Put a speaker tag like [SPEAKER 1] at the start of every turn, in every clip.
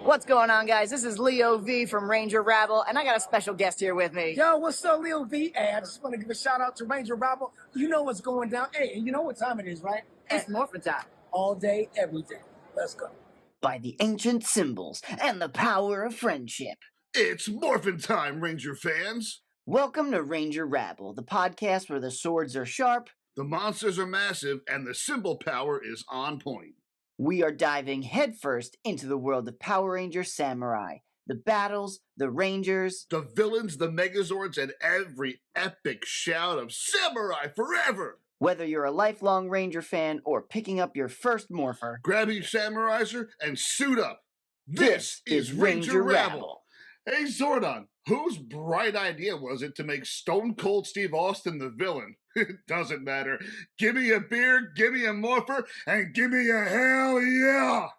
[SPEAKER 1] What's going on, guys? This is Leo V from Ranger Rabble, and I got a special guest here with me.
[SPEAKER 2] Yo, what's up, Leo V? Hey, I just want to give a shout out to Ranger Rabble. You know what's going down. Hey, and you know what time it is, right?
[SPEAKER 1] It's morphin' time.
[SPEAKER 2] All day, every day. Let's go.
[SPEAKER 3] By the ancient symbols and the power of friendship.
[SPEAKER 4] It's morphin' time, Ranger fans!
[SPEAKER 3] Welcome to Ranger Rabble, the podcast where the swords are sharp,
[SPEAKER 4] the monsters are massive, and the symbol power is on point.
[SPEAKER 3] We are diving headfirst into the world of Power Ranger Samurai. The battles, the Rangers,
[SPEAKER 4] the villains, the Megazords, and every epic shout of Samurai Forever!
[SPEAKER 3] Whether you're a lifelong Ranger fan or picking up your first morpher,
[SPEAKER 4] grab your Samuraizer and suit up. This is Ranger Rabble. Hey Zordon, whose bright idea was it to make Stone Cold Steve Austin the villain? It doesn't matter. Give me a beer, give me a morpher, and give me a hell yeah!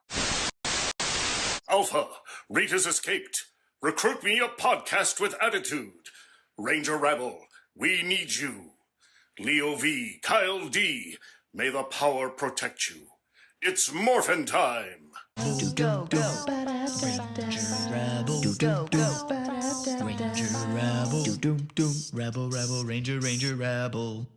[SPEAKER 5] Alpha, Rita's escaped. Recruit me a podcast with attitude. Ranger Rabble, we need you. Leo V, Kyle D, may the power protect you. It's morphin' time.
[SPEAKER 3] Go, go.
[SPEAKER 6] Ranger Rabble.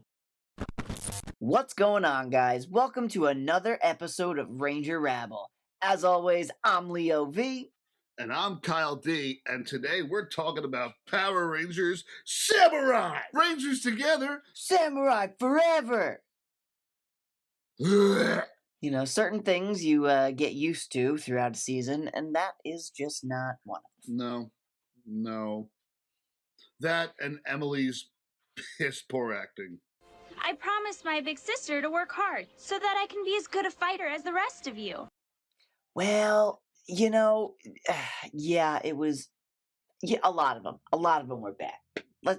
[SPEAKER 3] What's going on, guys? Welcome to another episode of Ranger Rabble. As always, I'm Leo V.
[SPEAKER 4] And I'm Kyle D, and today we're talking about Power Rangers Samurai! Rangers together!
[SPEAKER 3] Samurai forever! You know, certain things you get used to throughout a season, and that is just not one of them.
[SPEAKER 4] No. That and Emily's piss poor acting.
[SPEAKER 7] I promised my big sister to work hard so that I can be as good a fighter as the rest of you.
[SPEAKER 3] Well, you know, yeah, it was. Yeah, a lot of them. A lot of them were bad.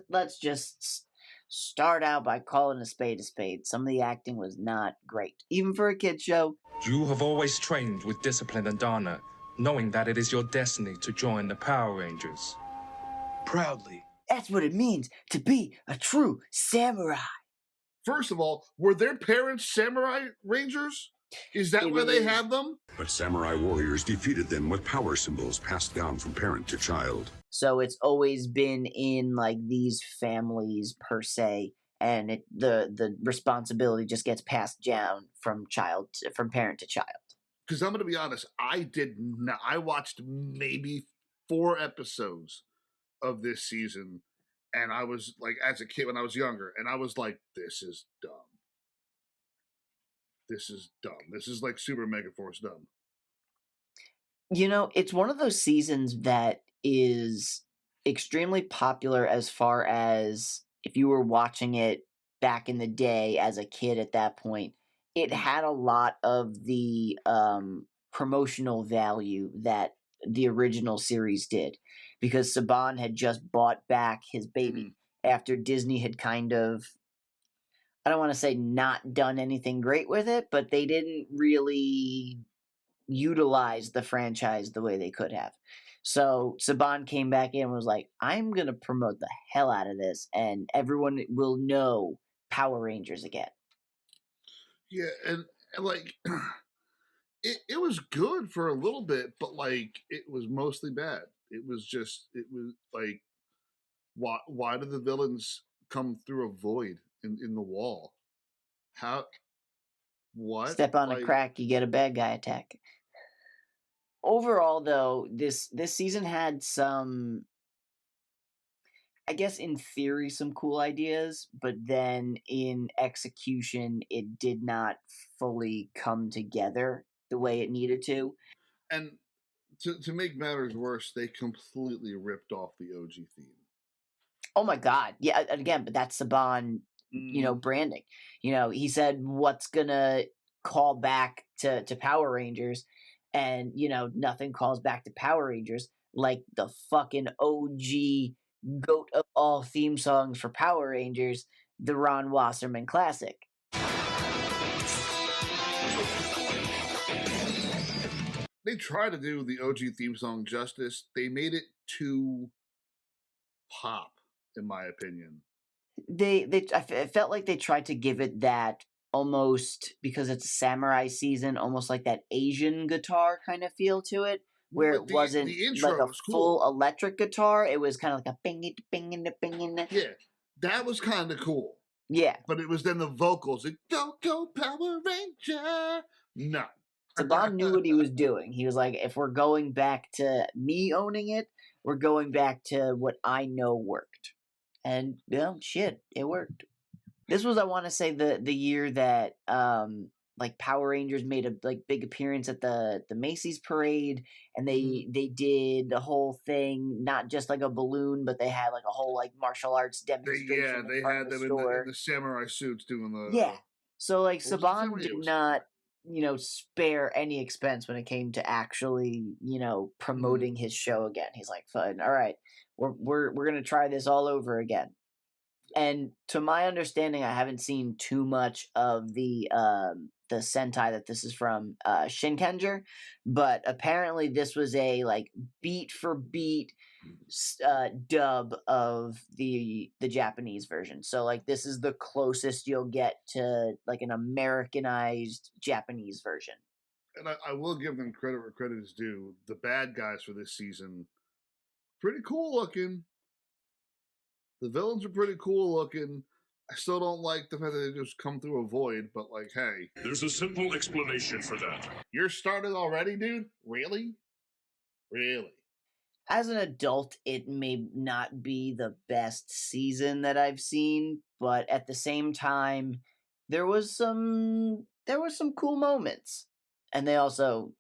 [SPEAKER 3] Let's just start out by calling a spade a spade. Some of the acting was not great, even for a kid's show.
[SPEAKER 8] You have always trained with discipline and honor, knowing that it is your destiny to join the Power Rangers.
[SPEAKER 6] Proudly.
[SPEAKER 3] That's what it means to be a true samurai.
[SPEAKER 4] First of all, were their parents samurai rangers? Is that why they have them?
[SPEAKER 9] But samurai warriors defeated them with power symbols passed down from parent to child.
[SPEAKER 3] So it's always been in like these families per se, and the responsibility just gets passed down from parent to child.
[SPEAKER 4] Because I'm going to be honest, I watched maybe 4 episodes of this season, and I was like, as a kid when I was younger, and I was like, this is dumb. This is like Super Mega Force dumb.
[SPEAKER 3] You know, it's one of those seasons that is extremely popular as far as if you were watching it back in the day as a kid at that point. It had a lot of the promotional value that the original series did, because Saban had just bought back his baby after Disney had kind of, I don't want to say not done anything great with it, but they didn't really utilize the franchise the way they could have. So Saban came back in and was like, I'm going to promote the hell out of this, and everyone will know Power Rangers again.
[SPEAKER 4] Yeah, and like, it was good for a little bit, but like, it was mostly bad. It was like, why do the villains come through a void in the wall? How? What?
[SPEAKER 3] Step on a crack, you get a bad guy attack. Overall, though, this season had some, I guess in theory, some cool ideas, but then in execution, it did not fully come together the way it needed to.
[SPEAKER 4] And to make matters worse, they completely ripped off the OG theme.
[SPEAKER 3] Oh my God. Yeah, again, but that's Saban, branding. You know, he said, what's gonna call back to Power Rangers? And, nothing calls back to Power Rangers like the fucking OG goat of all theme songs for Power Rangers, the Ron Wasserman classic.
[SPEAKER 4] They tried to do the OG theme song justice. They made it too pop, in my opinion.
[SPEAKER 3] I felt like they tried to give it that almost, because it's a samurai season, almost like that Asian guitar kind of feel to it, where
[SPEAKER 4] But
[SPEAKER 3] it wasn't
[SPEAKER 4] the
[SPEAKER 3] like
[SPEAKER 4] intro
[SPEAKER 3] a
[SPEAKER 4] was cool.
[SPEAKER 3] full electric guitar. It was kind of like a bing bing.
[SPEAKER 4] Yeah, that was kind of cool.
[SPEAKER 3] Yeah.
[SPEAKER 4] But it was then the vocals. Go Power Ranger. No.
[SPEAKER 3] Saban knew what he was doing. He was like, if we're going back to me owning it, we're going back to what I know worked. And shit, it worked. This was, I want to say, the year that like Power Rangers made a like big appearance at the Macy's parade, and they did the whole thing, not just like a balloon, but they had like a whole like martial arts demonstration.
[SPEAKER 4] They had them in the samurai suits doing the
[SPEAKER 3] So like Saban did not spare any expense when it came to actually promoting his show again. He's like, fine, all right, we're gonna try this all over again. And to my understanding, I haven't seen too much of the Sentai that this is from, Shinkenger, but apparently this was a like beat for beat dub of the Japanese version. So like this is the closest you'll get to like an Americanized Japanese version.
[SPEAKER 4] And I will give them credit where credit is due. The bad guys for this season, pretty cool looking. The villains are pretty cool looking. I still don't like the fact that they just come through a void, but like, hey.
[SPEAKER 5] There's a simple explanation for that.
[SPEAKER 4] You're started already, dude? Really? Really?
[SPEAKER 3] As an adult, it may not be the best season that I've seen, but at the same time, there was some cool moments. And they also,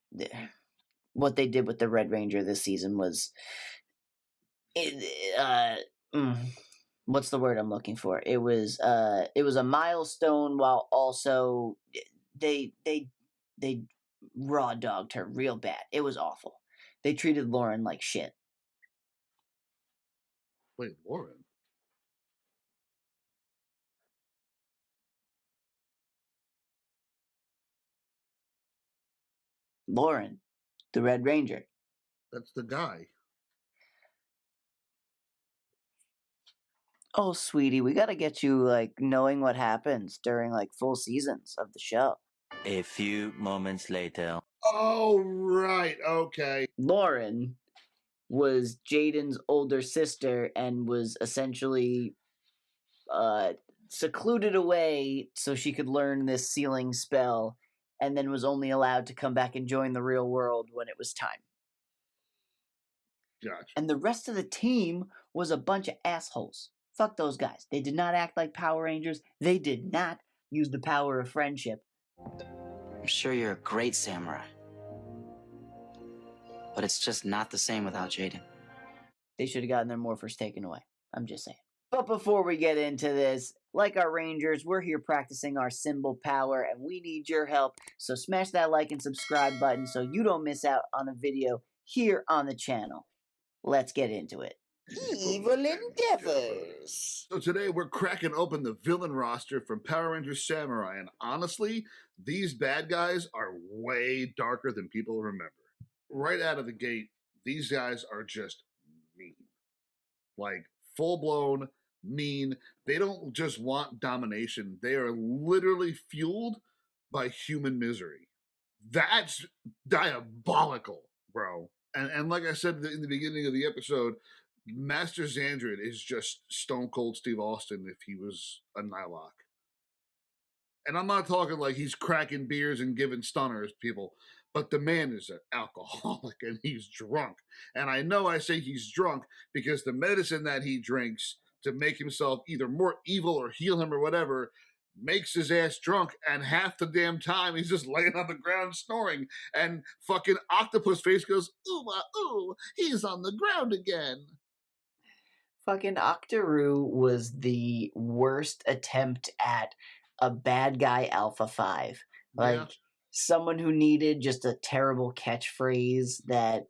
[SPEAKER 3] what they did with the Red Ranger this season was, what's the word I'm looking for? It was a milestone, while also they raw dogged her real bad. It was awful. They treated Lauren like shit.
[SPEAKER 4] Wait, Lauren?
[SPEAKER 3] Lauren, the Red Ranger.
[SPEAKER 4] That's the guy.
[SPEAKER 3] Oh, sweetie, we gotta get you like knowing what happens during like full seasons of the show.
[SPEAKER 10] A few moments later.
[SPEAKER 4] Oh, right. Okay.
[SPEAKER 3] Lauren was Jaden's older sister and was essentially secluded away so she could learn this sealing spell, and then was only allowed to come back and join the real world when it was time.
[SPEAKER 4] Gotcha.
[SPEAKER 3] And the rest of the team was a bunch of assholes. Fuck those guys. They did not act like Power Rangers. They did not use the power of friendship.
[SPEAKER 10] I'm sure you're a great samurai. But it's just not the same without Jaden.
[SPEAKER 3] They should have gotten their morphers taken away. I'm just saying. But before we get into this, like our Rangers, we're here practicing our symbol power, and we need your help. So smash that like and subscribe button so you don't miss out on a video here on the channel. Let's get into it.
[SPEAKER 1] Evil endeavors.
[SPEAKER 4] So today we're cracking open the villain roster from Power Rangers Samurai, and honestly, these bad guys are way darker than people remember. Right out of the gate, these guys are just mean. Like, full-blown mean. They don't just want domination. They are literally fueled by human misery. That's diabolical, bro. And like I said in the beginning of the episode, Master Xandrid is just Stone Cold Steve Austin if he was a Nylok. And I'm not talking like he's cracking beers and giving stunners people, but the man is an alcoholic and he's drunk. And I know I say he's drunk because the medicine that he drinks to make himself either more evil or heal him or whatever makes his ass drunk, and half the damn time he's just laying on the ground snoring, and fucking Octopus Face goes, ooh, he's on the ground again.
[SPEAKER 3] Fucking Octoroo was the worst attempt at a bad guy Alpha 5. Like, someone who needed just a terrible catchphrase that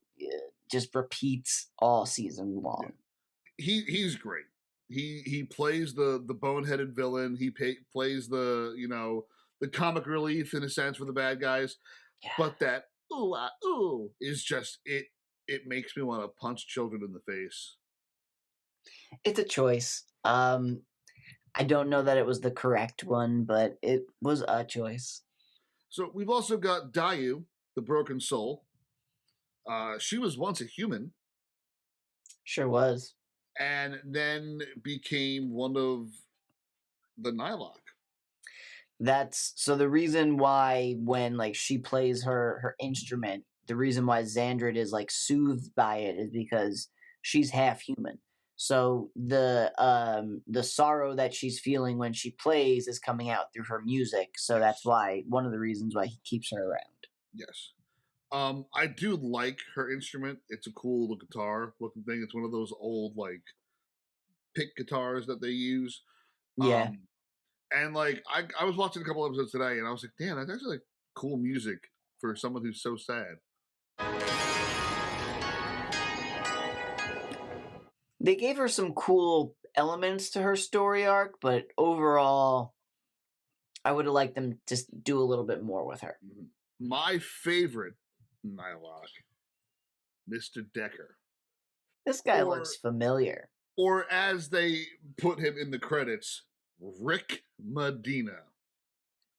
[SPEAKER 3] just repeats all season long.
[SPEAKER 4] Yeah. He's great. He plays the boneheaded villain. He plays the the comic relief in a sense for the bad guys. Yeah. But that ooh is just it makes me want to punch children in the face.
[SPEAKER 3] It's a choice. I don't know that it was the correct one, but it was a choice.
[SPEAKER 4] So we've also got Dayu, the Broken Soul. She was once a human.
[SPEAKER 3] Sure was.
[SPEAKER 4] And then became one of the Nylok.
[SPEAKER 3] That's so the reason why when like she plays her instrument, the reason why Xandrid is like soothed by it is because she's half human. So the sorrow that she's feeling when she plays is coming out through her music. So that's why one of the reasons why he keeps her around.
[SPEAKER 4] Yes. I do like her instrument. It's a cool little guitar looking thing. It's one of those old like pick guitars that they use.
[SPEAKER 3] Yeah.
[SPEAKER 4] And like I was watching a couple episodes today and I was like, damn, that's actually like cool music for someone who's so sad.
[SPEAKER 3] They gave her some cool elements to her story arc, but overall I would have liked them to do a little bit more with her.
[SPEAKER 4] My favorite Nylok, Mr. Decker.
[SPEAKER 3] This guy looks familiar.
[SPEAKER 4] Or as they put him in the credits, Rick Medina.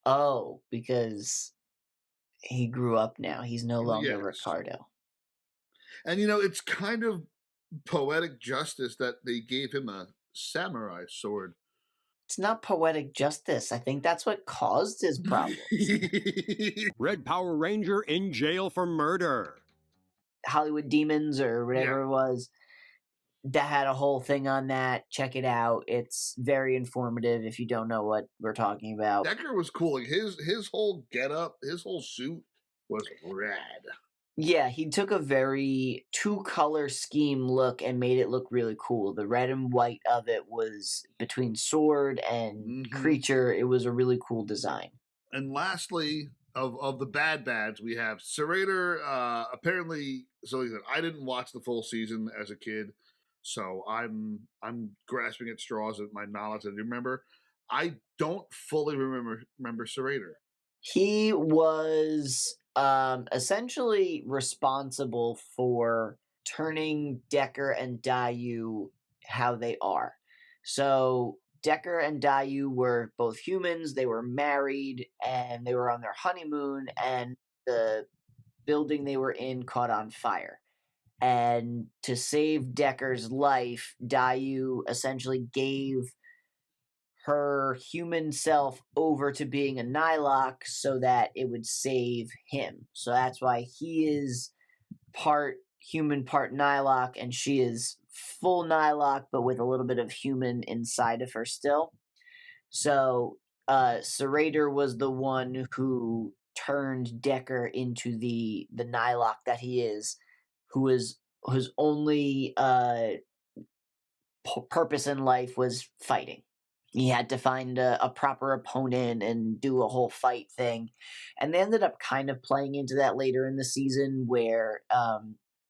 [SPEAKER 3] Oh, because he grew up now. He's no longer
[SPEAKER 4] Yes.
[SPEAKER 3] Ricardo.
[SPEAKER 4] And you know, it's kind of poetic justice that they gave him a samurai sword.
[SPEAKER 3] It's not poetic justice. I think that's what caused his problems.
[SPEAKER 11] Red Power Ranger in jail for murder.
[SPEAKER 3] Hollywood Demons or whatever it was. That had a whole thing on that. Check it out. It's very informative if you don't know what we're talking about.
[SPEAKER 4] Decker was cool. Like his whole getup, his whole suit was rad.
[SPEAKER 3] Yeah, he took a very two-color scheme look and made it look really cool. The red and white of it was between sword and creature. It was a really cool design.
[SPEAKER 4] And lastly, of the bads, we have Serrator. Apparently, so like I didn't watch the full season as a kid, so I'm grasping at straws at my knowledge. I do remember. I don't fully remember Serrator.
[SPEAKER 3] He was essentially responsible for turning Decker and Dayu how they are. So Decker and Dayu were both humans. They were married and they were on their honeymoon, and the building they were in caught on fire. And to save Decker's life, Dayu essentially gave her human self over to being a Nylok so that it would save him. So that's why he is part human, part Nylok, and she is full Nylok, but with a little bit of human inside of her still. So Serrator was the one who turned Decker into the Nylok that he is, whose only purpose in life was fighting. He had to find a proper opponent and do a whole fight thing. And they ended up kind of playing into that later in the season where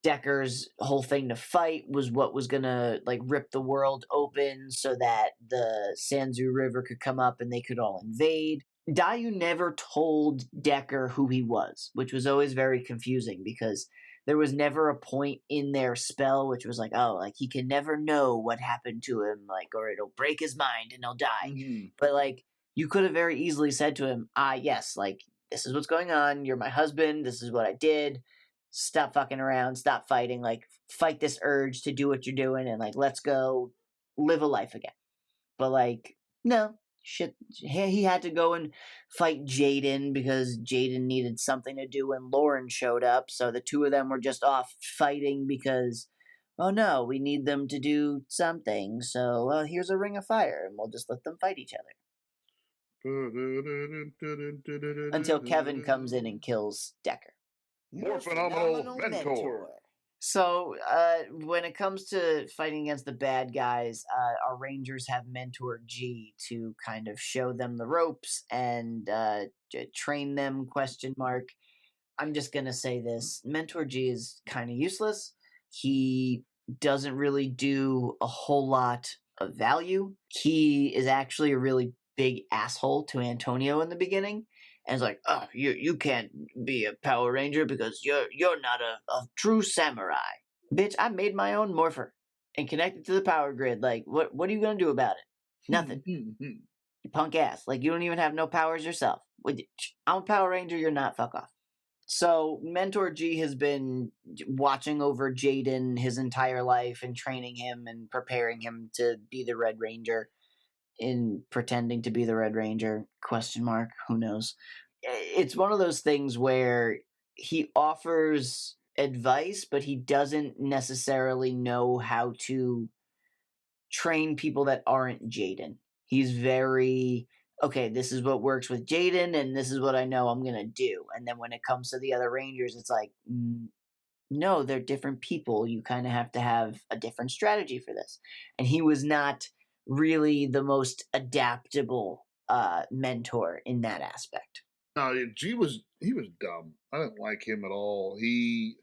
[SPEAKER 3] Decker's whole thing to fight was what was going to like rip the world open so that the Sanzu River could come up and they could all invade. Dayu never told Decker who he was, which was always very confusing because there was never a point in their spell which was like, oh, like he can never know what happened to him, like, or it'll break his mind and he'll die. But like, you could have very easily said to him, yes, like, this is what's going on. You're my husband. This is what I did. Stop fucking around. Stop fighting. Like, fight this urge to do what you're doing and like, let's go live a life again. But like, no. Shit, he had to go and fight Jaden because Jaden needed something to do when Lauren showed up. So the two of them were just off fighting because, oh no, we need them to do something. So here's a ring of fire and we'll just let them fight each other. Until Kevin comes in and kills Decker.
[SPEAKER 12] More phenomenal mentor.
[SPEAKER 3] So, when it comes to fighting against the bad guys, our Rangers have Mentor G to kind of show them the ropes and train them, ? I'm just going to say this. Mentor G is kind of useless. He doesn't really do a whole lot of value. He is actually a really big asshole to Antonio in the beginning. And it's like, oh, you can't be a Power Ranger because you're not a true samurai. Bitch, I made my own morpher and connected to the power grid. Like, what are you going to do about it? Nothing. You punk ass. Like, you don't even have no powers yourself. I'm a Power Ranger, you're not. Fuck off. So Mentor G has been watching over Jaden his entire life and training him and preparing him to be the Red Ranger, in pretending to be the Red Ranger, ? Who knows? It's one of those things where he offers advice, but he doesn't necessarily know how to train people that aren't Jaden. He's very, okay, this is what works with Jaden, and this is what I know I'm going to do. And then when it comes to the other Rangers, it's like, no, they're different people. You kind of have to have a different strategy for this. And he was not really the most adaptable mentor in that aspect.
[SPEAKER 4] No, he was dumb. I didn't like him at all. He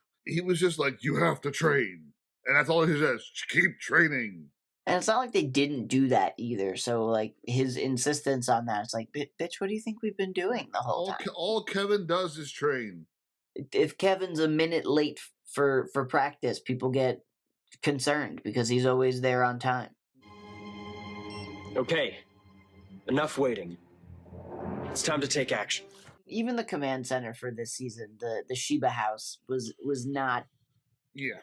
[SPEAKER 4] was just like, you have to train. And that's all he says, keep training.
[SPEAKER 3] And it's not like they didn't do that either. So, like, his insistence on that, it's like, bitch, what do you think we've been doing the whole time?
[SPEAKER 4] All Kevin does is train.
[SPEAKER 3] If Kevin's a minute late for practice, people get concerned because he's always there on time.
[SPEAKER 13] Okay, enough waiting. It's time to take action.
[SPEAKER 3] Even the command center for this season, the Shiba House, was not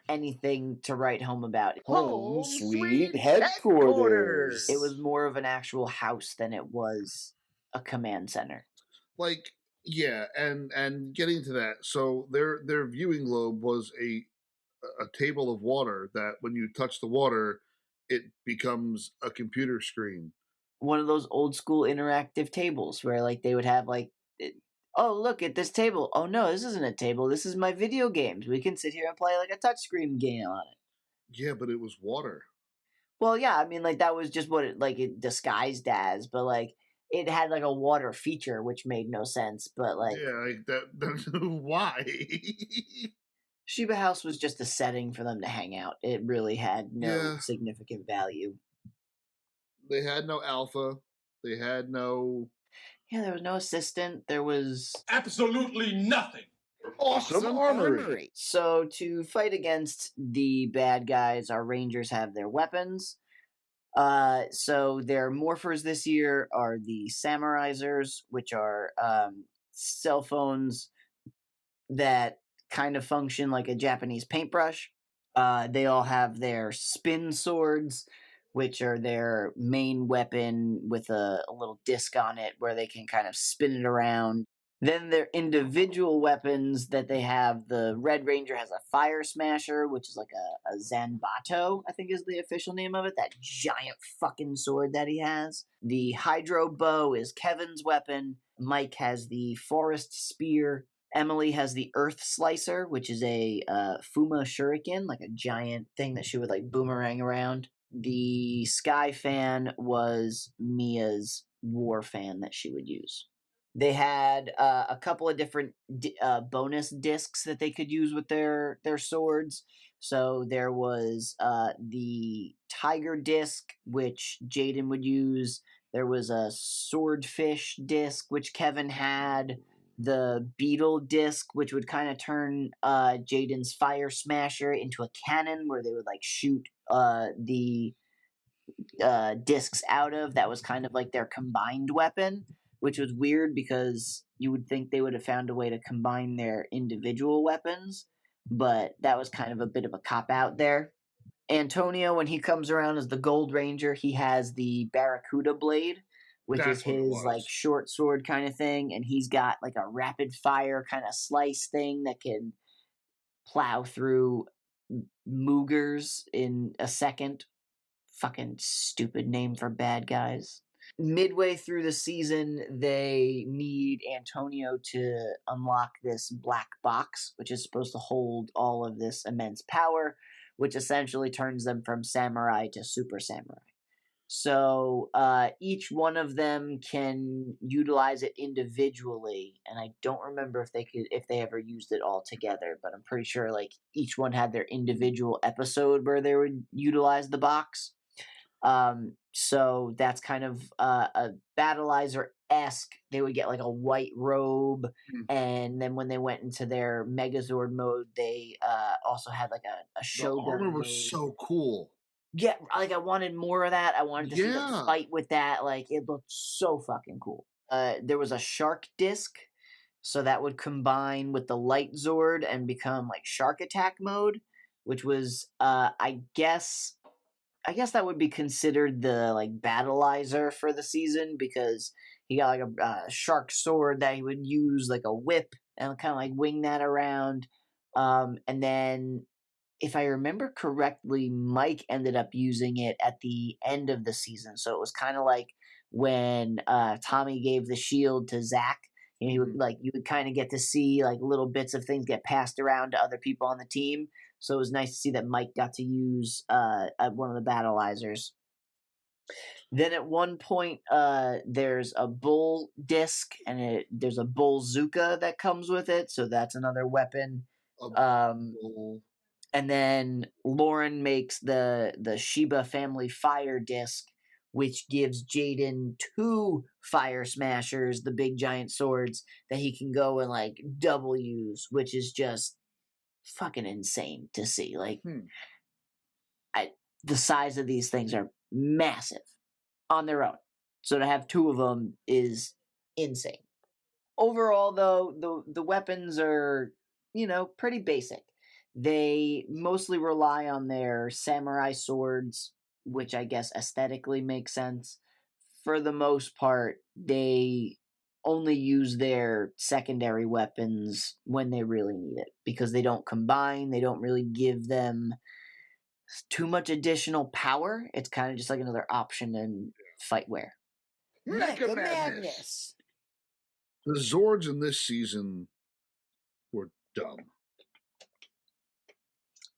[SPEAKER 3] anything to write home about.
[SPEAKER 12] Home sweet headquarters.
[SPEAKER 3] It was more of an actual house than it was a command center.
[SPEAKER 4] Like, yeah, and getting to that, so their viewing globe was a table of water that when you touch the water, it becomes a computer screen.
[SPEAKER 3] One of those old school interactive tables where, like, they would have, like, oh, look at this table. Oh, no, this isn't a table. This is my video games. We can sit here and play, like, a touchscreen game on it.
[SPEAKER 4] Yeah, but it was water.
[SPEAKER 3] Well, yeah, I mean, like, that was just what it disguised as, but, like, it had, like, a water feature, which made no sense, but, like...
[SPEAKER 4] Yeah, like, that why?
[SPEAKER 3] Shiba House was just a setting for them to hang out. It really had no significant value.
[SPEAKER 4] They had no alpha. They had no...
[SPEAKER 3] Yeah, there was no assistant. There was...
[SPEAKER 12] absolutely nothing. Awesome armory.
[SPEAKER 3] So to fight against the bad guys, our Rangers have their weapons. So their morphers this year are the Samurizers, which are cell phones that kind of function like a Japanese paintbrush. They all have their spin swords, which are their main weapon with a little disc on it where they can kind of spin it around. Then their individual weapons that they have, the Red Ranger has a Fire Smasher, which is like a Zanbato, I think is the official name of it, that giant fucking sword that he has. The Hydro Bow is Kevin's weapon. Mike has the Forest Spear. Emily has the Earth Slicer, which is a Fuma Shuriken, like a giant thing that she would like boomerang around. The Sky Fan was Mia's War Fan that she would use. They had a couple of different bonus discs that they could use with their swords. So there was the Tiger disc, which Jaden would use. There was a Swordfish disc, which Kevin had. The Beetle disc, which would kind of turn Jaden's Fire Smasher into a cannon where they would like shoot the discs out of. That was kind of like their combined weapon, which was weird because you would think they would have found a way to combine their individual weapons, but that was kind of a bit of a cop-out there. Antonio, when he comes around as the Gold Ranger, he has the Barracuda blade, which is his like short sword kind of thing, and he's got like a rapid fire kind of slice thing that can plow through Moogers in a second. Fucking stupid name for bad guys. Midway through the season, they need Antonio to unlock this black box, which is supposed to hold all of this immense power, which essentially turns them from samurai to super samurai. So each one of them can utilize it individually, and I don't remember if they ever used it all together, but I'm pretty sure like each one had their individual episode where they would utilize the box. So that's kind of a Battleizer-esque. They would get like a white robe, and then when they went into their Megazord mode, they also had like a Shogun.
[SPEAKER 4] The armor was so cool.
[SPEAKER 3] Yeah, like I wanted more of that. I wanted to see them fight with that. Like it looked so fucking cool. There was a shark disc, So that would combine with the light Zord and become like shark attack mode, which was I guess that would be considered the like battleizer for the season, because he got like a shark sword that he would use like a whip and kind of like wing that around. And then if I remember correctly, Mike ended up using it at the end of the season. So it was kind of like when Tommy gave the shield to Zach. And he would, like, you would kind of get to see like little bits of things get passed around to other people on the team. So it was nice to see that Mike got to use one of the battleizers. Then at one point, there's a bull disc and there's a bull Zuka that comes with it. So that's another weapon. And then Lauren makes the Shiba family fire disc, which gives Jaden 2 fire smashers, the big giant swords that he can go and like double use, which is just fucking insane to see. Like, the size of these things are massive on their own. So to have 2 of them is insane. Overall, though, the weapons are, pretty basic. They mostly rely on their samurai swords, which I guess aesthetically makes sense. For the most part, they only use their secondary weapons when they really need it, because they don't combine, they don't really give them too much additional power. It's kind of just like another option in fightwear.
[SPEAKER 1] Mecha Madness!
[SPEAKER 4] The Zords in this season were dumb.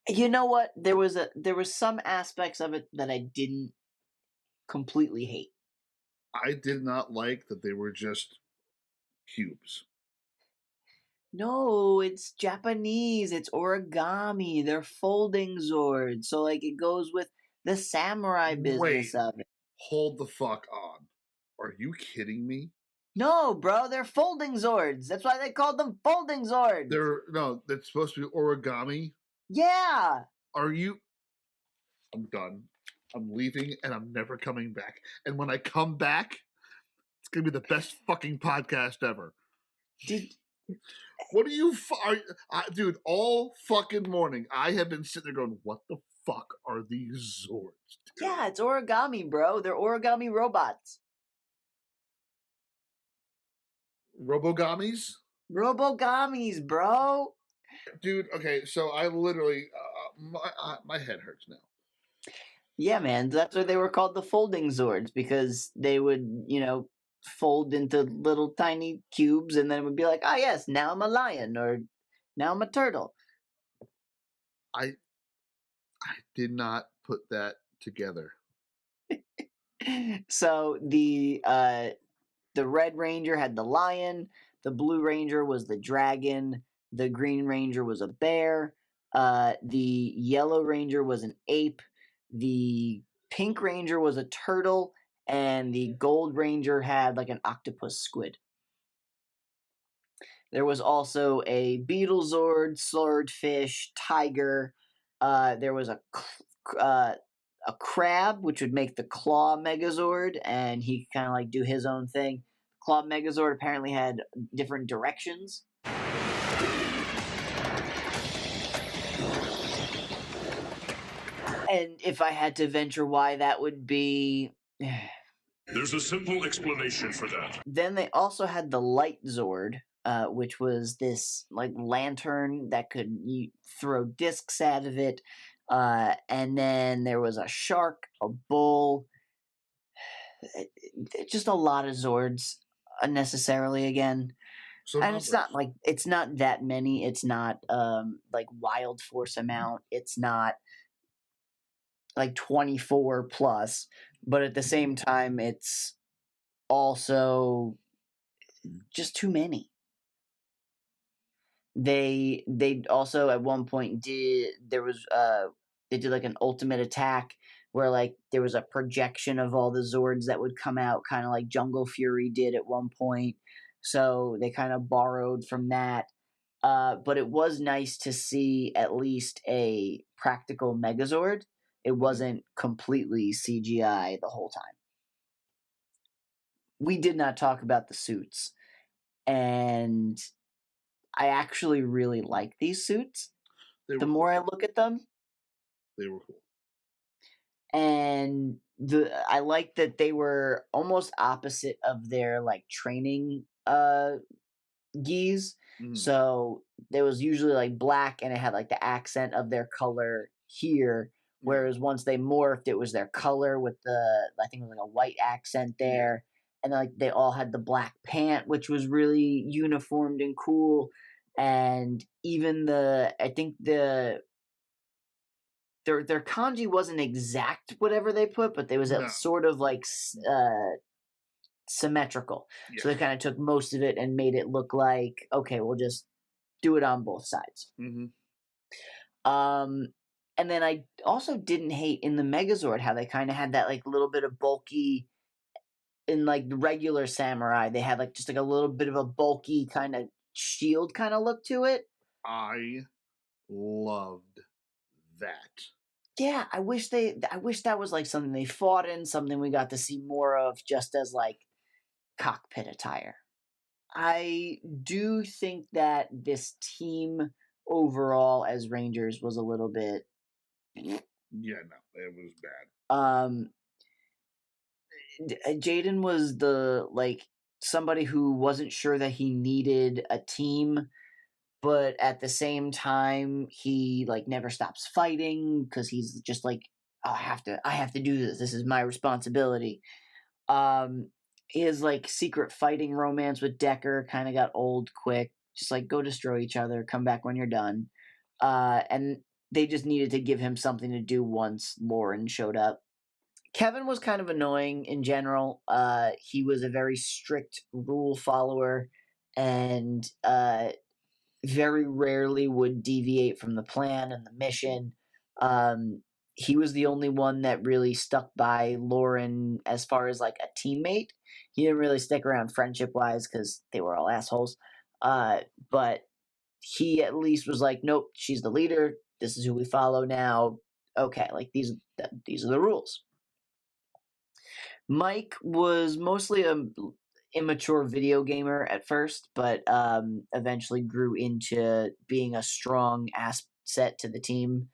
[SPEAKER 3] You know what? There was some aspects of it that I didn't completely hate.
[SPEAKER 4] I did not like that they were just cubes.
[SPEAKER 3] No, it's Japanese. It's origami. They're folding Zords. So like it goes with the samurai business of it.
[SPEAKER 4] Hold the fuck on. Are you kidding me?
[SPEAKER 3] No, bro, they're folding Zords. That's why they called them folding Zords.
[SPEAKER 4] That's supposed to be origami.
[SPEAKER 3] Yeah.
[SPEAKER 4] Are you? I'm done. I'm leaving and I'm never coming back. And when I come back, it's gonna be the best fucking podcast ever. What are you, dude? All fucking morning, I have been sitting there going, "What the fuck are these Zords?" Dude?
[SPEAKER 3] Yeah, it's origami, bro. They're origami robots.
[SPEAKER 4] Robogamis?
[SPEAKER 3] Robogamis, bro.
[SPEAKER 4] Dude, okay, so I literally, my head hurts now.
[SPEAKER 3] Yeah, man, that's why they were called the folding Zords, because they would, fold into little tiny cubes, and then it would be like, ah, yes, now I'm a lion, or now I'm a turtle.
[SPEAKER 4] I did not put that together.
[SPEAKER 3] So the Red Ranger had the lion, the Blue Ranger was the dragon, the Green Ranger was a bear, the Yellow Ranger was an ape, the Pink Ranger was a turtle, and the Gold Ranger had like an octopus squid. There was also a Beetle Zord, Swordfish, Tiger. There was a crab, which would make the Claw Megazord, and he could kind of like do his own thing. Claw Megazord apparently had different directions. And if I had to venture why that would be...
[SPEAKER 5] There's a simple explanation for that.
[SPEAKER 3] Then they also had the Light Zord, which was this like lantern that could throw discs out of it. And then there was a shark, a bull, just a lot of Zords unnecessarily again. And it's not that many. It's not like Wild Force amount. It's not like 24 plus, but at the same time, it's also just too many. They also at one point they did like an ultimate attack where like there was a projection of all the Zords that would come out, kind of like Jungle Fury did at one point. So they kind of borrowed from that. But it was nice to see at least a practical Megazord. It wasn't completely CGI the whole time. We did not talk about the suits. And I actually really like these suits.
[SPEAKER 4] They were
[SPEAKER 3] The more I look at them,
[SPEAKER 4] They were cool.
[SPEAKER 3] and I like that they were almost opposite of their like training gis.
[SPEAKER 4] Mhm.
[SPEAKER 3] So there was usually like black and it had like the accent of their color here. Whereas once they morphed, it was their color with I think it was like a white accent there. And like they all had the black pant, which was really uniformed and cool. And even I think their kanji wasn't exact whatever they put, but they was
[SPEAKER 4] No.
[SPEAKER 3] sort of like symmetrical. So they kind of took most of it and made it look like, okay, we'll just do it on both sides.
[SPEAKER 4] Mm-hmm.
[SPEAKER 3] And then I also didn't hate in the Megazord how they kind of had that like little bit of bulky in like the regular samurai. They had like just like a little bit of a bulky kind of shield kind of look to it.
[SPEAKER 4] I loved that.
[SPEAKER 3] Yeah, I wish that was like something they fought in, something we got to see more of just as like cockpit attire. I do think that this team overall as Rangers was a little bit
[SPEAKER 4] Yeah, no, it was bad.
[SPEAKER 3] Jaden was the like somebody who wasn't sure that he needed a team, but at the same time he like never stops fighting because he's just like I have to do this. This is my responsibility. His like secret fighting romance with Decker kind of got old quick. Just like go destroy each other, come back when you're done. And they just needed to give him something to do once Lauren showed up. Kevin was kind of annoying in general. He was a very strict rule follower and very rarely would deviate from the plan and the mission. He was the only one that really stuck by Lauren as far as like a teammate. He didn't really stick around friendship wise because they were all assholes. But he at least was like, nope, she's the leader. This is who we follow now. Okay, like these are the rules. Mike was mostly a immature video gamer at first, but eventually grew into being a strong asset to the team.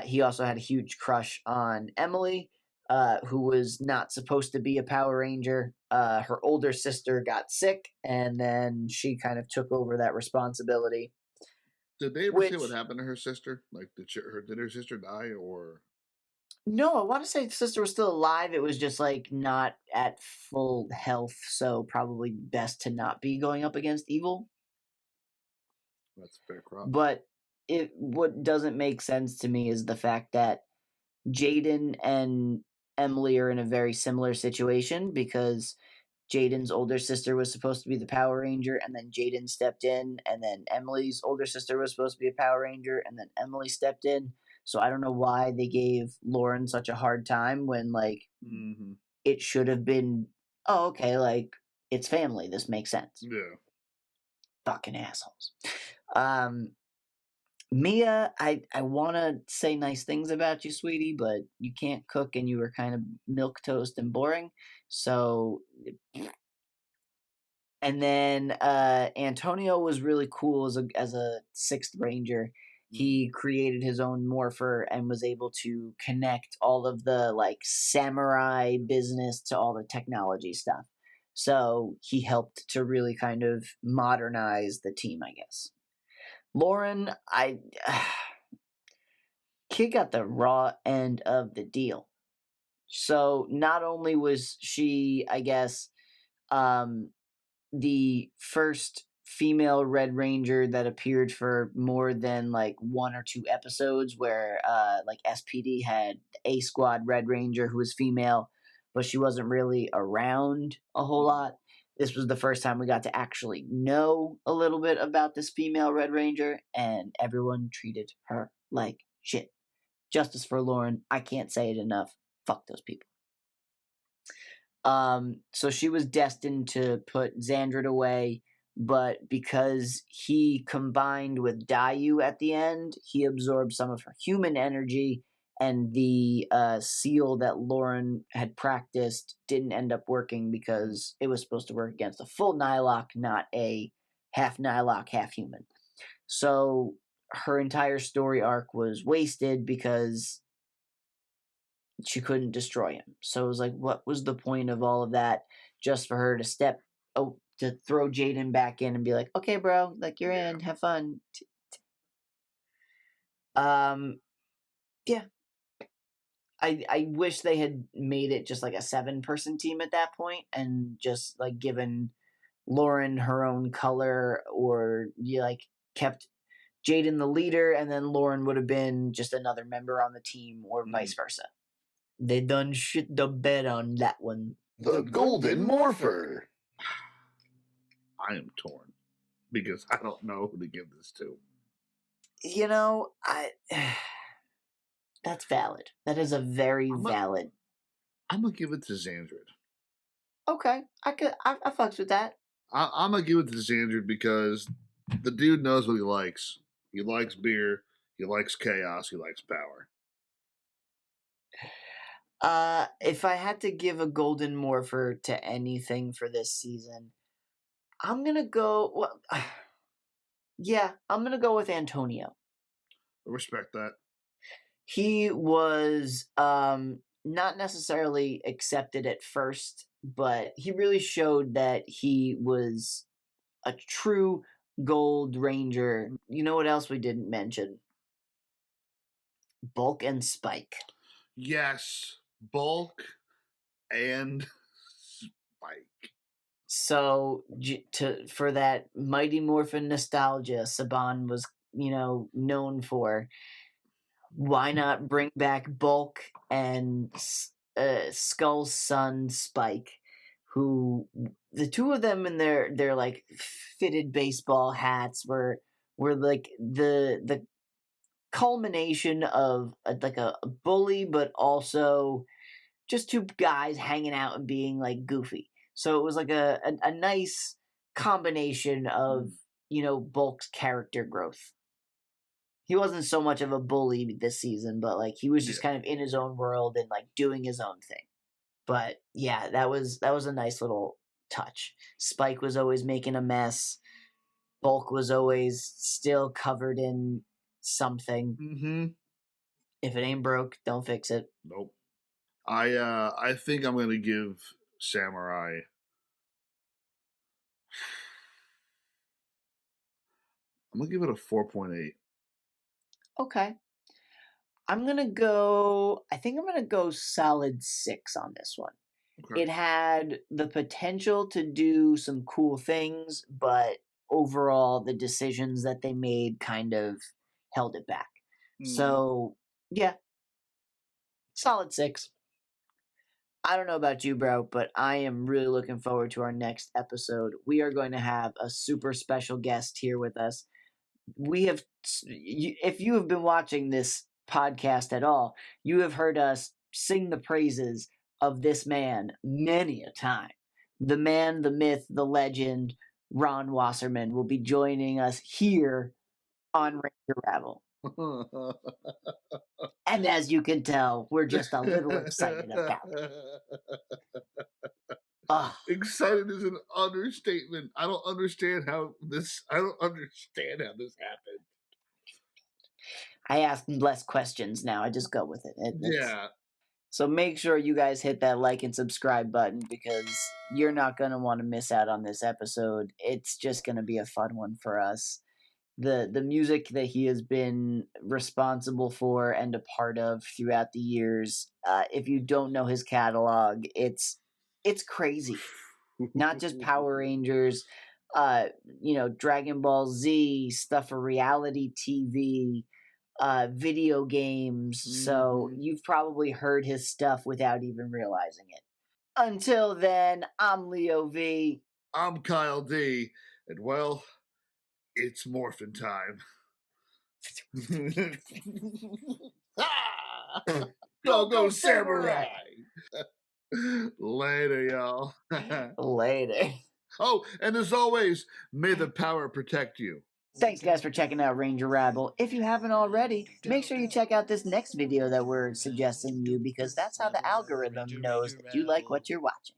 [SPEAKER 3] He also had a huge crush on Emily, who was not supposed to be a Power Ranger. Her older sister got sick, and then she kind of took over that responsibility.
[SPEAKER 4] Did they ever say what happened to her sister? Like, did her sister die, or?
[SPEAKER 3] No, I want to say the sister was still alive. It was just like not at full health, so probably best to not be going up against evil.
[SPEAKER 4] That's a fair crop.
[SPEAKER 3] But what doesn't make sense to me is the fact that Jaden and Emily are in a very similar situation because Jaden's older sister was supposed to be the Power Ranger, and then Jaden stepped in, and then Emily's older sister was supposed to be a Power Ranger, and then Emily stepped in. So I don't know why they gave Lauren such a hard time when like it should have been, oh, okay, like it's family. This makes sense.
[SPEAKER 4] Yeah.
[SPEAKER 3] Fucking assholes. Mia, I want to say nice things about you, sweetie, but you can't cook and you were kind of milquetoast and boring. So, and then Antonio was really cool as a sixth ranger. He created his own morpher and was able to connect all of the like samurai business to all the technology stuff. So he helped to really kind of modernize the team, I guess. Lauren, Kid got the raw end of the deal. So not only was she, I guess, the first female Red Ranger that appeared for more than like one or two episodes where like SPD had A Squad Red Ranger who was female, but she wasn't really around a whole lot. This was the first time we got to actually know a little bit about this female Red Ranger, and everyone treated her like shit. Justice for Lauren. I can't say it enough. Fuck those people. So she was destined to put Xandrid away, but because he combined with Dayu at the end, he absorbed some of her human energy, and the seal that Lauren had practiced didn't end up working because it was supposed to work against a full Nighlok, not a half Nighlok, half human. So her entire story arc was wasted because she couldn't destroy him. So it was like, what was the point of all of that just for her to to throw Jaden back in and be like, okay, bro, like you're in, have fun. Yeah. I wish they had made it just like a 7-person team at that point and just like given Lauren her own color, or you like kept Jaden the leader and then Lauren would have been just another member on the team, or vice versa. They done shit the bed on that one.
[SPEAKER 12] The Golden Morpher.
[SPEAKER 4] I am torn because I don't know who to give this to.
[SPEAKER 3] You know, that's valid. That is a very valid.
[SPEAKER 4] I'm gonna give it to Xandrid.
[SPEAKER 3] Okay, I fucks with that.
[SPEAKER 4] I'm gonna give it to Xandrid because the dude knows what he likes. He likes beer. He likes chaos. He likes power.
[SPEAKER 3] If I had to give a Golden Morpher to anything for this season, I'm gonna go. Well, yeah, I'm gonna go with Antonio.
[SPEAKER 4] I respect that.
[SPEAKER 3] He was not necessarily accepted at first, but he really showed that he was a true Gold Ranger. You know what else we didn't mention? Bulk and Spike.
[SPEAKER 4] Yes, Bulk and Spike.
[SPEAKER 3] So for that Mighty Morphin nostalgia Saban was, known for, why not bring back Bulk and Skull's son Spike, who the two of them in their like fitted baseball hats were like the culmination of a bully, but also just two guys hanging out and being like goofy. So it was like a nice combination of Bulk's character growth. He wasn't so much of a bully this season, but like he was just kind of in his own world and like doing his own thing. But yeah, that was a nice little touch. Spike was always making a mess. Bulk was always still covered in something.
[SPEAKER 4] Mm-hmm.
[SPEAKER 3] If it ain't broke, don't fix it.
[SPEAKER 4] Nope. I think I'm gonna give Samurai. I'm gonna give it a 4.8.
[SPEAKER 3] Okay. I think I'm gonna go solid 6 on this one. Okay. It had the potential to do some cool things, but overall the decisions that they made kind of held it back. So yeah, solid 6. I don't know about you, bro, but I am really looking forward to our next episode. We are going to have a super special guest here with us. If you have been watching this podcast at all, you have heard us sing the praises of this man many a time. The man, the myth, the legend, Ron Wasserman will be joining us here on Ranger Rabble. And as you can tell, we're just a little excited about it.
[SPEAKER 4] Excited is an understatement. I don't understand how this happened.
[SPEAKER 3] I ask less questions now. I just go with it.
[SPEAKER 4] Yeah.
[SPEAKER 3] So make sure you guys hit that like and subscribe button because you're not going to want to miss out on this episode. It's just going to be a fun one for us. The music that he has been responsible for and a part of throughout the years, if you don't know his catalog, it's crazy. Not just Power Rangers, Dragon Ball Z, stuff for reality TV, video games. Mm-hmm. So you've probably heard his stuff without even realizing it. Until then, I'm Leo V.
[SPEAKER 4] I'm Kyle D. And well, it's morphin' time. Go, Samurai! Later, y'all.
[SPEAKER 3] Later.
[SPEAKER 4] Oh, and as always, may the power protect you.
[SPEAKER 3] Thanks, guys, for checking out Ranger Rabble. If you haven't already, make sure you check out this next video that we're suggesting you because that's how the algorithm knows that you like what you're watching.